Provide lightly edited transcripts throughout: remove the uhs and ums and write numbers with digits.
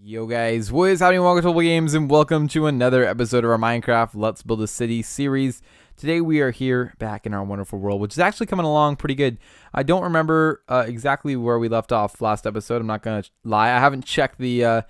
Yo guys, what is happening? Welcome to Mobile Games and welcome to another episode of our Minecraft Let's Build a City series. Today we are here back in our wonderful world, which is actually coming along pretty good. I don't remember exactly where we left off last episode. I'm not gonna lie. I haven't checked the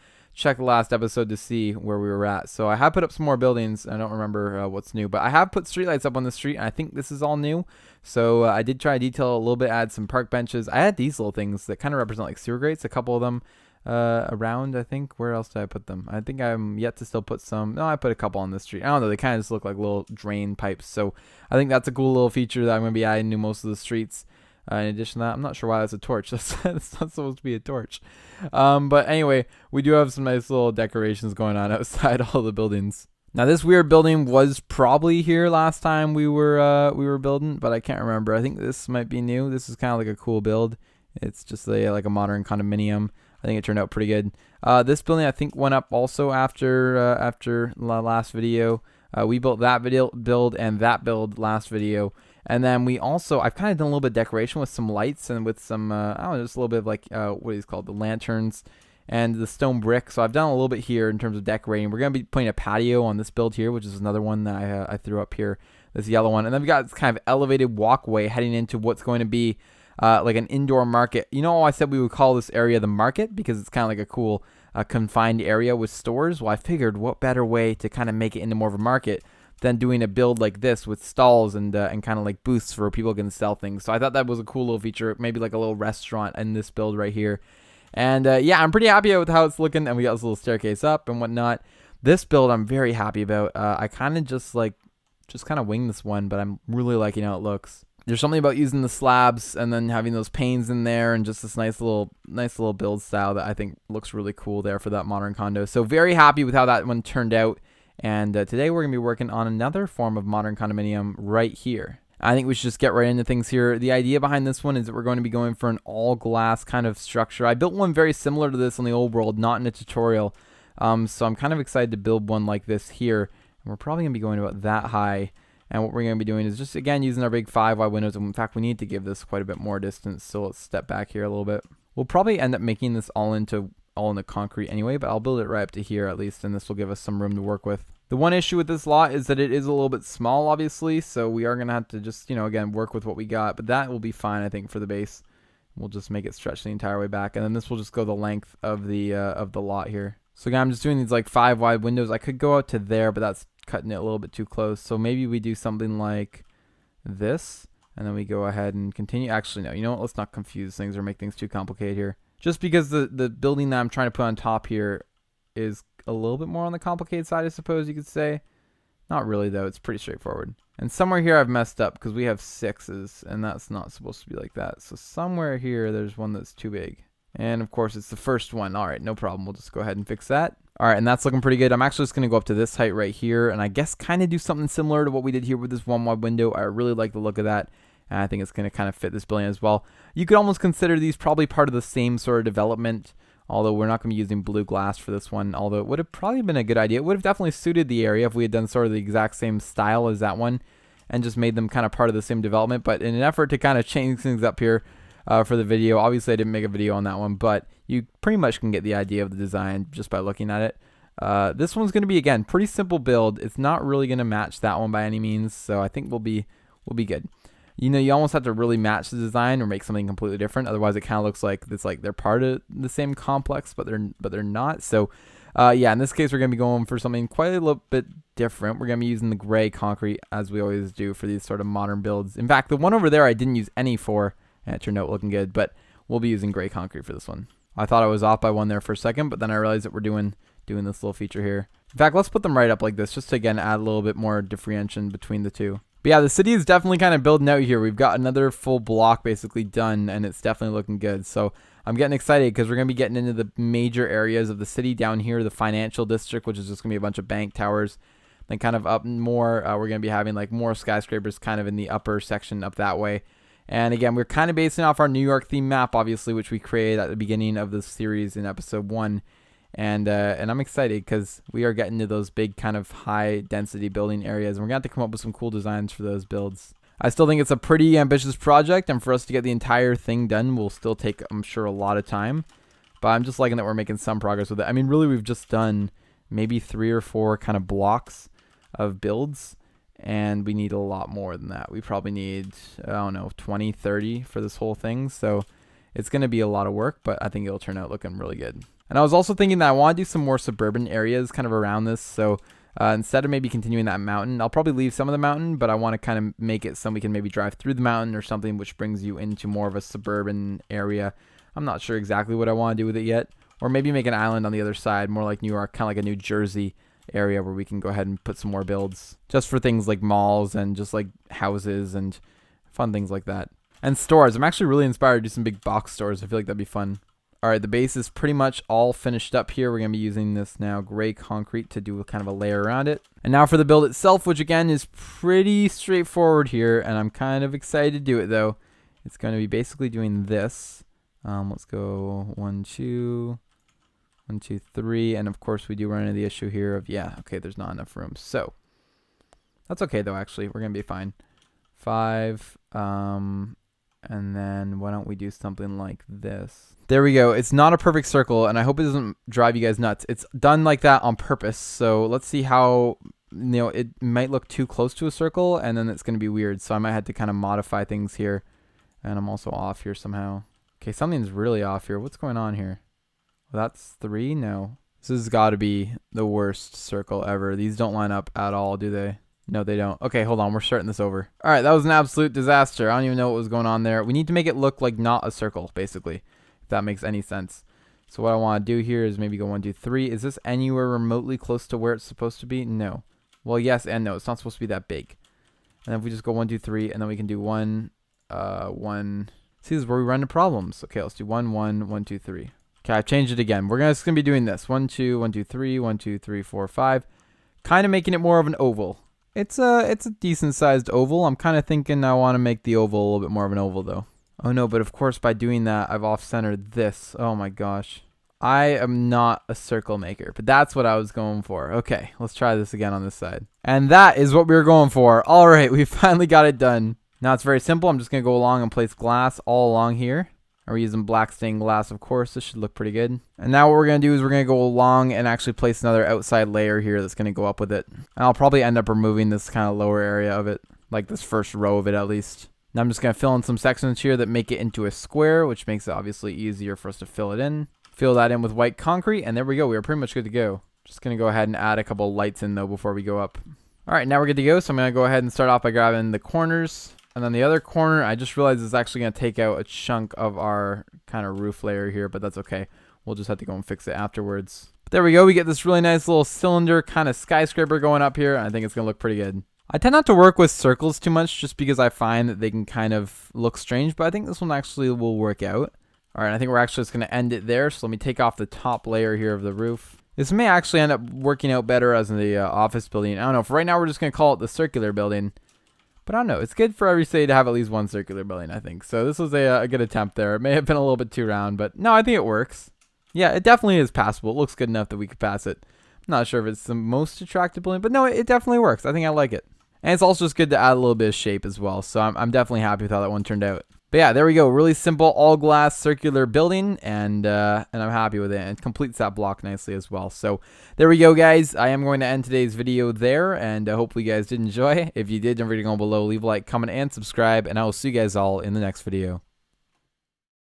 last episode to see where we were at. So I have put up some more buildings. I don't remember what's new, but I have put streetlights up on the street, and I think this is all new. So I did try to detail a little bit, add some park benches. I had these little things that kind of represent like sewer grates, a couple of them around. I think, where else did I put them? I think I'm yet to still put some. No, I put a couple on the street. I don't know, they kind of just look like little drain pipes, so I think that's a cool little feature that I'm going to be adding to most of the streets. In addition to that, I'm not sure why that's a torch. That's not supposed to be a torch. But anyway, we do have some nice little decorations going on outside all the buildings. Now this weird building was probably here last time we were building, but I can't remember. I think this might be new. This is kind of like a cool build. It's just like a modern condominium. I think it turned out pretty good. This building I think went up also after the last video. We built that build and that build last video. And then we also, I've kind of done a little bit of decoration with some lights and with some, I don't know, just a little bit of like, what is called, the lanterns and the stone brick. So I've done a little bit here in terms of decorating. We're going to be putting a patio on this build here, which is another one that I threw up here, this yellow one. And then we got this kind of elevated walkway heading into what's going to be like an indoor market. You know, I said we would call this area the market because it's kind of like a cool confined area with stores. Well, I figured what better way to kind of make it into more of a market than doing a build like this with stalls and kind of like booths for where people can sell things. So I thought that was a cool little feature, maybe like a little restaurant in this build right here. And yeah, I'm pretty happy with how it's looking. And we got this little staircase up and whatnot. This build I'm very happy about. I kind of just kind of wing this one, but I'm really liking how it looks. There's something about using the slabs and then having those panes in there and just this nice little build style that I think looks really cool there for that modern condo. So very happy with how that one turned out. And today we're going to be working on another form of modern condominium right here. I think we should just get right into things here. The idea behind this one is that we're going to be going for an all glass kind of structure. I built one very similar to this on the old world, not in a tutorial. So I'm kind of excited to build one like this here. And we're probably going to be going about that high. And what we're going to be doing is just, again, using our big 5 wide windows. In fact, we need to give this quite a bit more distance. So let's step back here a little bit. We'll probably end up making this all in the concrete anyway, but I'll build it right up to here at least, and this will give us some room to work with. The one issue with this lot is that it is a little bit small, obviously, so we are going to have to just, again, work with what we got, but that will be fine, I think, for the base. We'll just make it stretch the entire way back, and then this will just go the length of the lot here. So again, I'm just doing these like 5 wide windows. I could go out to there, but that's cutting it a little bit too close. So maybe we do something like this, and then we go ahead and continue. Actually, no, you know what? Let's not confuse things or make things too complicated here. Just because the building that I'm trying to put on top here is a little bit more on the complicated side, I suppose you could say. Not really, though. It's pretty straightforward. And somewhere here I've messed up because we have 6s, and that's not supposed to be like that. So somewhere here there's one that's too big. And of course it's the first one. All right, no problem. We'll just go ahead and fix that. All right, and that's looking pretty good. I'm actually just going to go up to this height right here, and I guess kind of do something similar to what we did here with this one wide window. I really like the look of that, and I think it's going to kind of fit this building as well. You could almost consider these probably part of the same sort of development, although we're not going to be using blue glass for this one, although it would have probably been a good idea. It would have definitely suited the area if we had done sort of the exact same style as that one and just made them kind of part of the same development. But in an effort to kind of change things up here for the video, obviously I didn't make a video on that one, but you pretty much can get the idea of the design just by looking at it. This one's going to be, again, pretty simple build. It's not really going to match that one by any means, so I think we'll be good. You almost have to really match the design or make something completely different. Otherwise, it kind of looks like it's like they're part of the same complex, but they're not. So, yeah, in this case, we're going to be going for something quite a little bit different. We're going to be using the gray concrete as we always do for these sort of modern builds. In fact, the one over there I didn't use any for, and it turned out looking good, but we'll be using gray concrete for this one. I thought I was off by one there for a second, but then I realized that we're doing this little feature here. In fact, let's put them right up like this just to, again, add a little bit more differentiation between the two. But yeah, the city is definitely kind of building out here. We've got another full block basically done, and it's definitely looking good. So I'm getting excited because we're going to be getting into the major areas of the city down here, the financial district, which is just going to be a bunch of bank towers. Then kind of up more, we're going to be having like more skyscrapers kind of in the upper section up that way. And again, we're kind of basing off our New York theme map, obviously, which we created at the beginning of this series in episode 1. And I'm excited because we are getting to those big kind of high density building areas, and we're going to have to come up with some cool designs for those builds. I still think it's a pretty ambitious project, and for us to get the entire thing done will still take, I'm sure, a lot of time. But I'm just liking that we're making some progress with it. I mean, really, we've just done maybe 3 or 4 kind of blocks of builds, and we need a lot more than that. We probably need, I don't know, 20, 30 for this whole thing. So it's going to be a lot of work, but I think it'll turn out looking really good. And I was also thinking that I want to do some more suburban areas kind of around this. So instead of maybe continuing that mountain, I'll probably leave some of the mountain, but I want to kind of make it so we can maybe drive through the mountain or something, which brings you into more of a suburban area. I'm not sure exactly what I want to do with it yet. Or maybe make an island on the other side, more like New York, kind of like a New Jersey area where we can go ahead and put some more builds just for things like malls and just like houses and fun things like that. And stores. I'm actually really inspired to do some big box stores. I feel like that'd be fun. All right, the base is pretty much all finished up here. We're going to be using this now gray concrete to do kind of a layer around it. And now for the build itself, which again is pretty straightforward here. And I'm kind of excited to do it though. It's going to be basically doing this. Let's go 1, 2, 1, 2, 3. And of course we do run into the issue here of, yeah, okay, there's not enough room. So that's okay though, actually. We're going to be fine. 5, and then why don't we do something like this? There we go. It's not a perfect circle, and I hope it doesn't drive you guys nuts. It's done like that on purpose. So let's see how, it might look too close to a circle, and then it's going to be weird. So I might have to kind of modify things here. And I'm also off here somehow. Okay, something's really off here. What's going on here? Well, that's 3? No. This has got to be the worst circle ever. These don't line up at all, do they? No, they don't. Okay, hold on. We're starting this over. All right, that was an absolute disaster. I don't even know what was going on there. We need to make it look like not a circle, basically, if that makes any sense. So what I want to do here is maybe go 1, 2, 3. Is this anywhere remotely close to where it's supposed to be? No. Well, yes and no. It's not supposed to be that big. And then if we just go 1, 2, 3, and then we can do 1, 1. See, this is where we run into problems. Okay, let's do 1, 1, 1, 2, 3. Okay, I've changed it again. We're just gonna be doing this. 1, 2, 1, 2, 3, 1, 2, 3, 4, 5. Kind of making it more of an oval. It's a decent sized oval. I'm kind of thinking I want to make the oval a little bit more of an oval though. Oh no, but of course by doing that, I've off-centered this. Oh my gosh. I am not a circle maker, but that's what I was going for. Okay, let's try this again on this side. And that is what we were going for. All right, we finally got it done. Now it's very simple. I'm just going to go along and place glass all along here. We're using black stained glass, of course. This should look pretty good. And now what we're going to do is we're going to go along and actually place another outside layer here that's going to go up with it. And I'll probably end up removing this kind of lower area of it, like this first row of it at least. Now I'm just going to fill in some sections here that make it into a square, which makes it obviously easier for us to fill it in. Fill that in with white concrete, and there we go. We are pretty much good to go. Just going to go ahead and add a couple lights in though before we go up. All right, now we're good to go. So I'm going to go ahead and start off by grabbing the corners. And then the other corner, I just realized is actually going to take out a chunk of our kind of roof layer here, but that's okay. We'll just have to go and fix it afterwards. But there we go. We get this really nice little cylinder kind of skyscraper going up here. I think it's going to look pretty good. I tend not to work with circles too much just because I find that they can kind of look strange, but I think this one actually will work out. All right, I think we're actually just going to end it there. So let me take off the top layer here of the roof. This may actually end up working out better as in the office building. I don't know. For right now, we're just going to call it the circular building. But I don't know. It's good for every city to have at least one circular building, I think. So this was a good attempt there. It may have been a little bit too round, but no, I think it works. Yeah, it definitely is passable. It looks good enough that we could pass it. I'm not sure if it's the most attractive building, but no, it definitely works. I think I like it. And it's also just good to add a little bit of shape as well. So I'm definitely happy with how that one turned out. But yeah, there we go. Really simple all glass circular building, and I'm happy with it. And it completes that block nicely as well. So there we go, guys. I am going to end today's video there, and hopefully you guys did enjoy. If you did, don't forget to go below, leave a like, comment, and subscribe, and I will see you guys all in the next video.